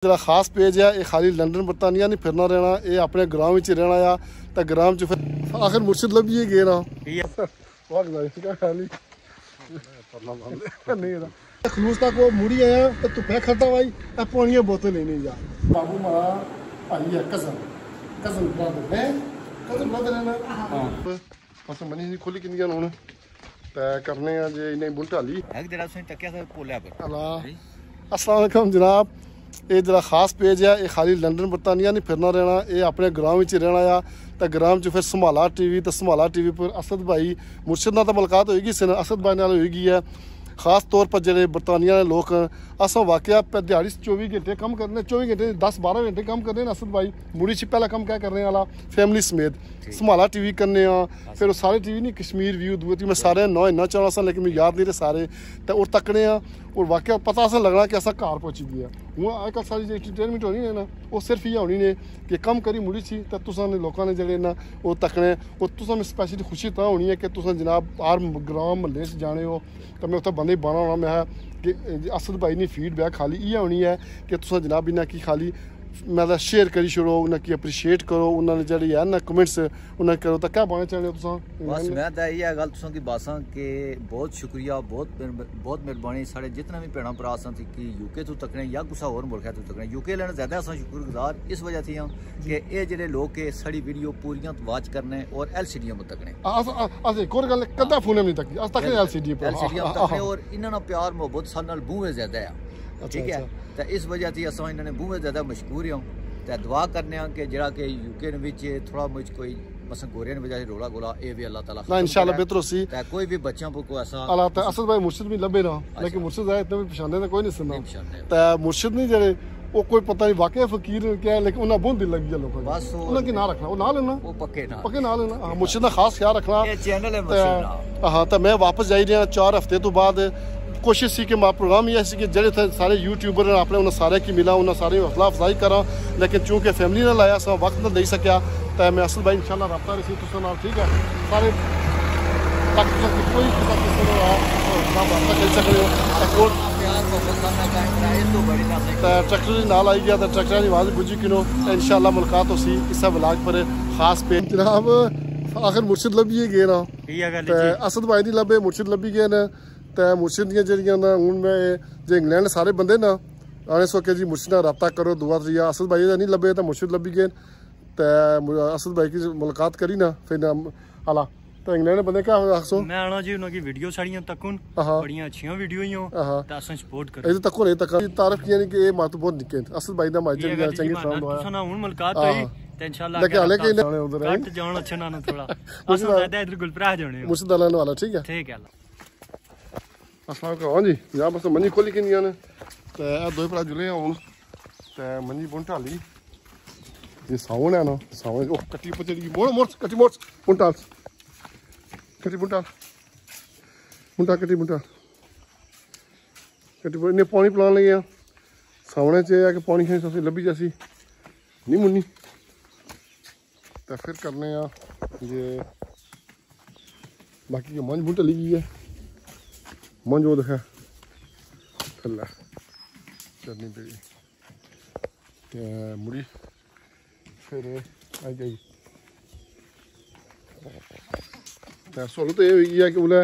जरा खास पेज है ये खाली लंडन बरतानिया नहीं फिरना रहना ये अपने ग्राम में रहना आ तो ग्राम च फिर आखिर मुर्शिद लभिए गए ना खलूस तक वो मुड़ी आया तो धुप्पे खड़ता भाई पानिया बोतल लेने जा बाबू मारा भाई है कजन कजन ब्रदर है कजन ब्रदर है ना बस मनी नहीं खोली किंदियां हुन ते करने आ जे इन्हें बुंटाली एक जरा से टकिया से पोले पर अल्लाह अस्सलाम वालेकुम जनाब ये जरा खास पेज है ये खाली लंडन बरतानिया नहीं फिरना रहना ये अपने ग्राम में रहना आ तो ग्राम च फिर संभाला टीवी तो संभाला टीवी पर असद भाई मुर्शिद नाल तो मुलाकात होएगी सन असद भाई नाल होएगी है खास तौर पर जो बरतानिया के लोग असा वाकया दिहाड़ी 24 घंटे कम करने 24 घंटे 10-12 घंटे कम करने असद भाई मुड़ी से पहला कम क्या करने वाला फैमिली समेत संभाला टीवी करने फिर वो सारे टीवी नहीं कश्मीर व्यू दूर मैं सारे नौ इन्ना चाहना सा लेकिन मैं याद नहीं रहे सारे तो और तकने और वाकया पता असा लगना कि असा घर पहुंची गया हूँ अजकल सारी जो एंटरटेनमेंट होनी है ना वो सिर्फ ये होनी ने कि कम करी मुड़ी सी तो तुसा ने लोगों ने जड़े ना वो तकने और तुसा में स्पैशली खुशी तो होनी है कि तुसा जनाब हर ग्राम महल्ले से जाने हो तो मैं उत्थे बंदे बाना होना मैं कि असद भाई ने फीडबैक खाली ये होनी है कि तुसा जनाब इन्हें की खाली मतलब शेयर करी छोड़ो उन्हें की अप्रीशिएट करो उन्होंने जड़ी है ना कमेंट्स उन्हें करो तो क्या बनना चाहते हो तुसा बस मैं तो ये गल तुसा की बासा के बहुत शुक्रिया बहुत मेहरबानी सारे जितना भी भैन भरा सन कि यूके तो तकने या कुछ होर मुल्क तो तकने यूके लेने ज्यादा अस शुक्रगुजार इस वजह थी कि ये जो लोग के साड़ी वीडियो पूरियां वाच करने और LCD में तकने एक और गल कदा फोन नहीं तकी अस तकने LCD पर तकने और इन्हां नाल प्यार मोहब्बत सान नाल बूहे ज्यादा है ठीक है तो इस वजह से अस इन्होंने बूहे ज्यादा मशहूर हों तो दुआ करने कि जरा कि यूके थोड़ा मुझ कोई मसा गोरिया ने वजह रोला गोला ये भी अल्लाह ताला इंशाल्लाह बेहतर होसी कोई भी बच्चों को कोई ऐसा अल्लाह ताला असद भाई मुर्शिद भी लभे ना लेकिन मुर्शिद है इतने भी पहचाने तो कोई नहीं सुनना तो मुर्शिद नहीं जड़े वो कोई पता नहीं वाकई फकीर क्या है लेकिन उन्हें बहुत दिल लग गया लोगों बस उन्हें की ना रखना वो ना लेना वो पक्के ना लेना मुर्शिद का खास ख्याल रखना ये चैनल है हाँ तो मैं वापस जाई रहा 4 हफ्ते तो बाद कोशिश सी कि मैं प्रोग्राम ये कि जेडे थे सारे यूट्यूबर अपने उन्हें सारे की मिला उन्हें सारे हौसला अफजाई करा लेकिन चूंकि फैमिली ने लाया सा वक्त नहीं दे सकिया तो मैं असल भाई इंशाल्लाह रब्ता रही तुम नाल ठीक है सारे कोई ट्रैक्टर नाल आई गया तो ट्रैक्टर की आवाज़ बुझी किनो इंशाल्लाह मुलाकात हो सी इस ब्लाग पर खास पे जनाब आखिर मुर्शिद लभिए गए ना असद भाई नहीं लभे मुर्शिद लभी गए ना तो मुर्शिद दियाँ ना हूँ मैं जो इंग्लैंड सारे बंदे ना आने सोके जी मुर्शिद नाल रब्ता करो दुआ तरीया असद भाई नहीं लभे तो मुर्शिद लभी गए तो असद भाई की मुलाकात करी ना फिर आला तो इंग्लैंड बंदे क्या आखसो मैं आना जी उनकी वीडियो साड़ियां तकुन बड़ियां अच्छियां वीडियो ही हो तो असन सपोर्ट करो ये तको नहीं तक तारीफ किया नहीं कि ये मातु बहुत निके असद भाई दा माजर चंगी फ्रेंड होया तुसा ना हुन मुलाकात हुई तो इंशाल्लाह लेकिन हाले के उधर कट जान अच्छा ना थोड़ा असन ज्यादा इधर गुलपरा जाने मुर्शिद अल्लाह वाला ठीक है अस्सलाम वालेकुम जी यहाँ बस मंजी खोली कि नहीं तो दो भरा जुले हूँ तो मंजी बुन ढाली ये सावन है ना सावन ओ कट्टी पचड़ी मोड़ मोड़ कट्टी मोड़ बुंटाल कट्टी बुंटाल बुंटा कट्टी बुंटाल कट्टी इन्हें पानी पिलाने लगे सावने च कि पानी खाई लभी जैसी नहीं मुन्नी तो फिर करने ये बाकी के मंज बुन ढली गई है मंज वो देखा थल्ला चटनी पेड़ी मुड़ी फिर आई गई सोलह तो ये है कि बोले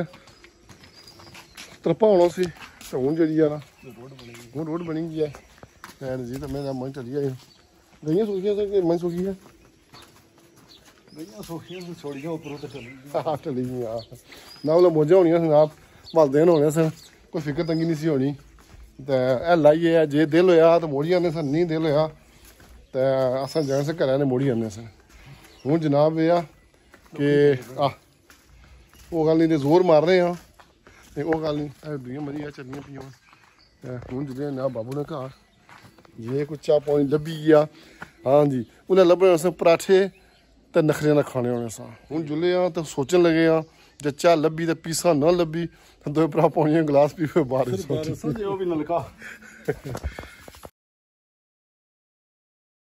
तरपा होना सी तो हूँ जी यार हूँ रोड बनी गई है जी तो मैं मन चली गई गई सूखिया कि मन सूखी है चली गई ना बोला मौजा होनी ना भल दिन होने सन कोई फिक्र तंगी नहीं सी होनी तो हैला ही है जे दिल होया तो मोड़ी आने सन नहीं दिल होया तो अस जाने से घर ने मोड़ी आने सन हूँ जनाब यह कि वो गल नहीं जोर मार रहे हैं वो गल नहीं दुनिया मरी चलनिया पियाँ हूँ जुले ना बाबू ने घर ये कुछ चाह पानी लभी गया हाँ जी उन्हें लभने अस पराठे तो नखरे ना खाने होने सा हूँ जुले तो सोचन लगे जब चाह लभी तो पीसा ना लभी तो दो भरा पानी गिलास पी बारिश